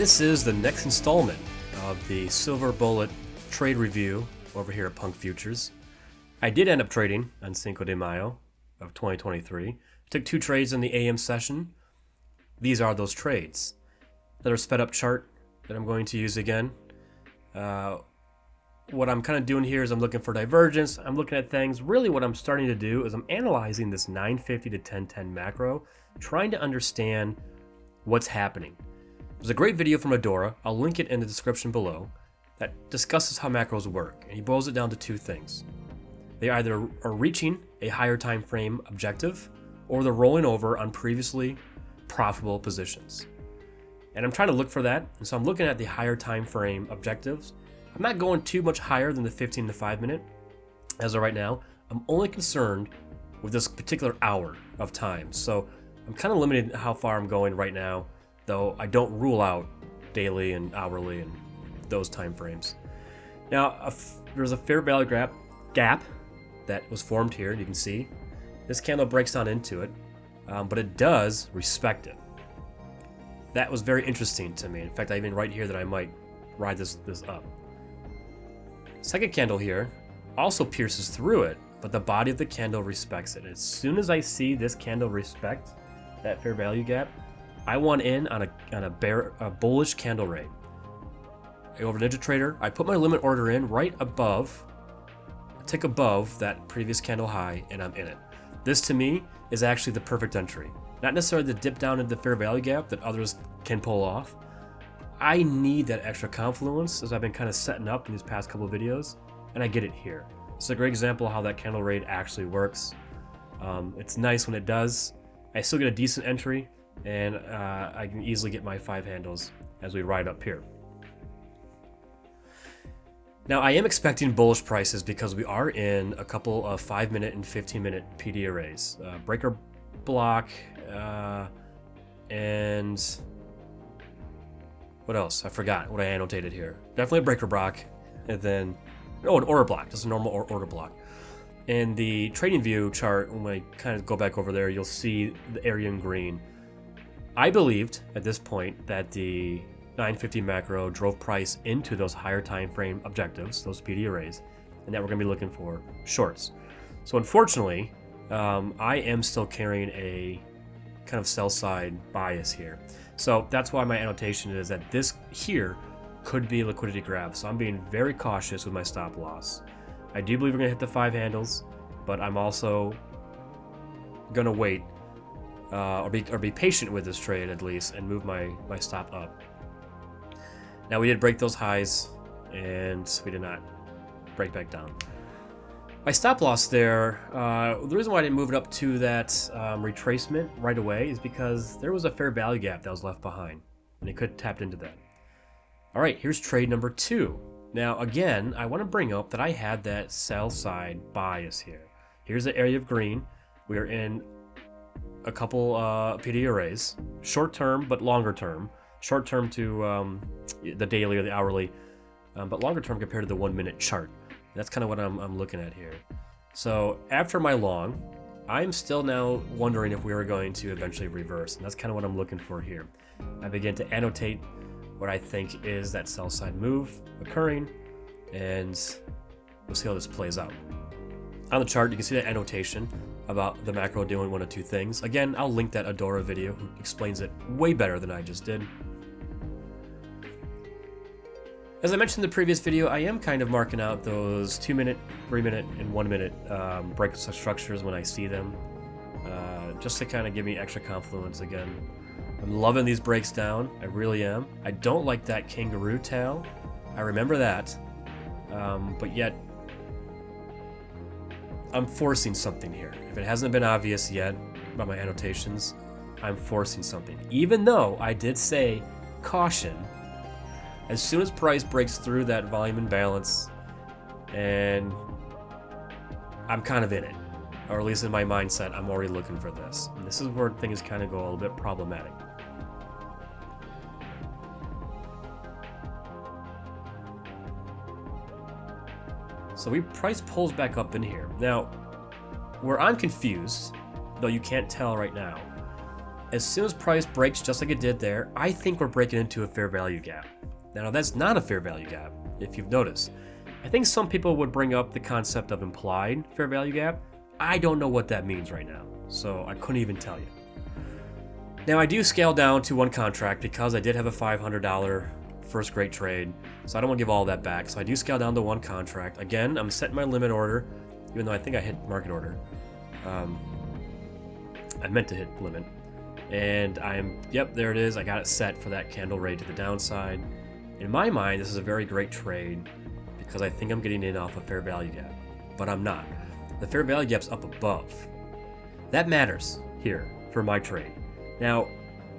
This is the next installment of the Silver Bullet trade review over here at Punk Futures. I did end up trading on Cinco de Mayo of 2023. Took 2 trades in the AM session. These are those trades. Another sped up chart that I'm going to use again. What I'm kind of doing here is I'm looking for divergence. I'm looking at things. Really what I'm starting to do is I'm analyzing this 950 to 1010 macro, trying to understand what's happening. There's a great video from Adora, I'll link it in the description below, that discusses how macros work, and he boils it down to 2 things. They either are reaching a higher time frame objective, or they're rolling over on previously profitable positions. And I'm trying to look for that, and so I'm looking at the higher time frame objectives. I'm not going too much higher than the 15 to 5 minute as of right now. I'm only concerned with this particular hour of time, so I'm kind of limited how far I'm going right now, though I don't rule out daily and hourly and those time frames. Now, there's a fair value gap that was formed here. You can see this candle breaks down into it, but it does respect it. That was very interesting to me. In fact, I even write here that I might ride this up. Second candle here also pierces through it, but the body of the candle respects it. As soon as I see this candle respect that fair value gap, I want in on a bullish candle ray. I go over Ninja Trader, I put my limit order in right above, a tick above that previous candle high, and I'm in it. This to me is actually the perfect entry. Not necessarily the dip down into the fair value gap that others can pull off. I need that extra confluence as I've been kind of setting up in these past couple of videos, and I get it here. It's a great example of how that candle rate actually works. It's nice when it does. I still get a decent entry, and I can easily get my 5 handles as we ride up here. Now I am expecting bullish prices because we are in a couple of 5-minute and 15-minute PD arrays. Breaker block, and what else? I forgot what I annotated here. Definitely a breaker block, and then an order block, just a normal order block. In the trading view chart, when I kind of go back over there, you'll see the area in green. I believed at this point that the 950 macro drove price into those higher time frame objectives, those PD arrays, and that we're going to be looking for shorts. So unfortunately, I am still carrying a kind of sell side bias here. So that's why my annotation is that this here could be a liquidity grab. So I'm being very cautious with my stop loss. I do believe we're going to hit the 5 handles, but I'm also going to wait or be patient with this trade at least and move my stop up. Now we did break those highs and we did not break back down. My stop loss there, the reason why I didn't move it up to that retracement right away is because there was a fair value gap that was left behind and it could have tapped into that. All right, here's trade number 2. Now again, I want to bring up that I had that sell side bias here. Here's the area of green. We are in a couple PD arrays, short term but longer term. Short term to the daily or the hourly, but longer term compared to the 1-minute chart. That's kind of what I'm looking at here. So after my long, I'm still now wondering if we are going to eventually reverse, and that's kind of what I'm looking for here. I begin to annotate what I think is that sell side move occurring, and we'll see how this plays out. On the chart, you can see that annotation about the macro doing 1 of 2 things. Again, I'll link that Adora video who explains it way better than I just did. As I mentioned in the previous video, I am kind of marking out those 2-minute, 3-minute, and 1-minute break structures when I see them, just to kind of give me extra confluence again. I'm loving these breaks down, I really am. I don't like that kangaroo tail, I remember that, but yet I'm forcing something here. If it hasn't been obvious yet by my annotations, I'm forcing something. Even though I did say caution, as soon as price breaks through that volume imbalance, and I'm kind of in it, or at least in my mindset, I'm already looking for this. And this is where things kind of go a little bit problematic. So price pulls back up in here. Now, where I'm confused, though you can't tell right now, as soon as price breaks just like it did there, I think we're breaking into a fair value gap. Now that's not a fair value gap, if you've noticed. I think some people would bring up the concept of implied fair value gap. I don't know what that means right now, so I couldn't even tell you. Now I do scale down to one contract because I did have a $500 first great trade, so I don't want to give all that back. So I do scale down to one contract. Again, I'm setting my limit order, even though I think I hit market order. I meant to hit limit. And yep, there it is. I got it set for that candle rate to the downside. In my mind, this is a very great trade because I think I'm getting in off a fair value gap, but I'm not. The fair value gap's up above. That matters here for my trade. Now,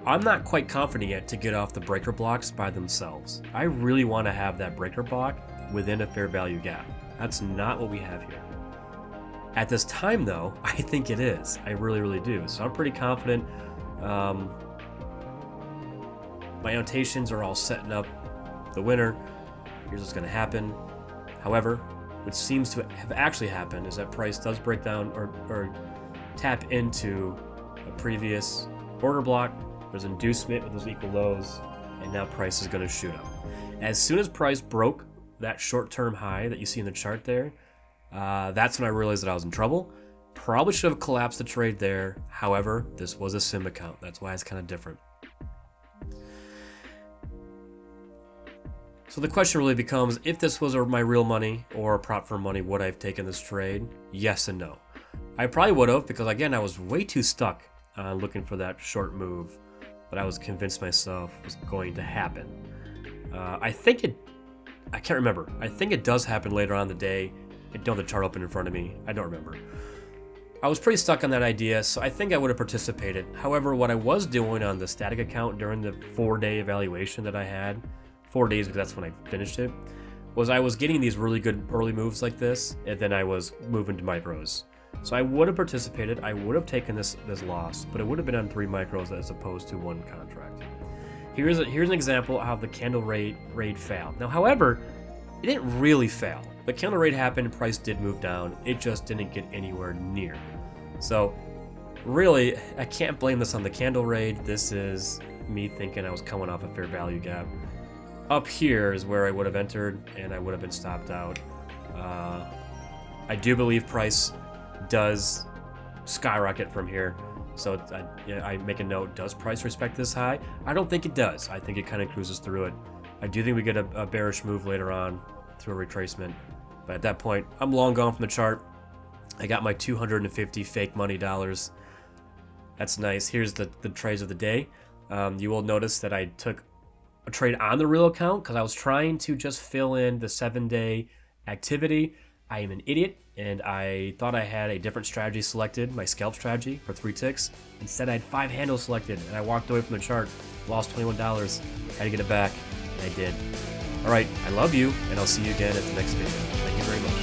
I'm not quite confident yet to get off the breaker blocks by themselves. I really want to have that breaker block within a fair value gap. That's not what we have here. At this time, though, I think it is. I really, really do. So I'm pretty confident. My annotations are all setting up the winner. Here's what's going to happen. However, what seems to have actually happened is that price does break down or tap into a previous order block. There's inducement with those equal lows, and now price is going to shoot up. As soon as price broke that short-term high that you see in the chart there, that's when I realized that I was in trouble. Probably should have collapsed the trade there. However, this was a sim account. That's why it's kind of different. So the question really becomes, if this was my real money or prop firm money, would I have taken this trade? Yes and no. I probably would have, because again, I was way too stuck looking for that short move that I was convinced myself was going to happen. I can't remember. I think it does happen later on in the day. I don't have the chart open in front of me. I don't remember. I was pretty stuck on that idea, so I think I would have participated. However, what I was doing on the static account during the 4-day evaluation that I had, 4 days because that's when I finished it, was I was getting these really good early moves like this, and then I was moving to micros. So I would have participated. I would have taken this loss, but it would have been on 3 micros as opposed to 1 contract. Here's an example of how the candle raid failed. Now, however, it didn't really fail. The candle raid happened, price did move down. It just didn't get anywhere near. So really, I can't blame this on the candle raid. This is me thinking I was coming off a fair value gap. Up here is where I would have entered, and I would have been stopped out. I do believe price does skyrocket from here. So I make a note, does price respect this high? I don't think it does. I think it kind of cruises through it. I do think we get a bearish move later on through a retracement. But at that point, I'm long gone from the chart. I got my 250 fake money dollars. That's nice. Here's the trades of the day. You will notice that I took a trade on the real account because I was trying to just fill in the 7-day activity. I am an idiot, and I thought I had a different strategy selected, my scalp strategy for 3 ticks. Instead, I had 5 handles selected, and I walked away from the chart, lost $21, had to get it back, and I did. All right, I love you, and I'll see you again at the next video. Thank you very much.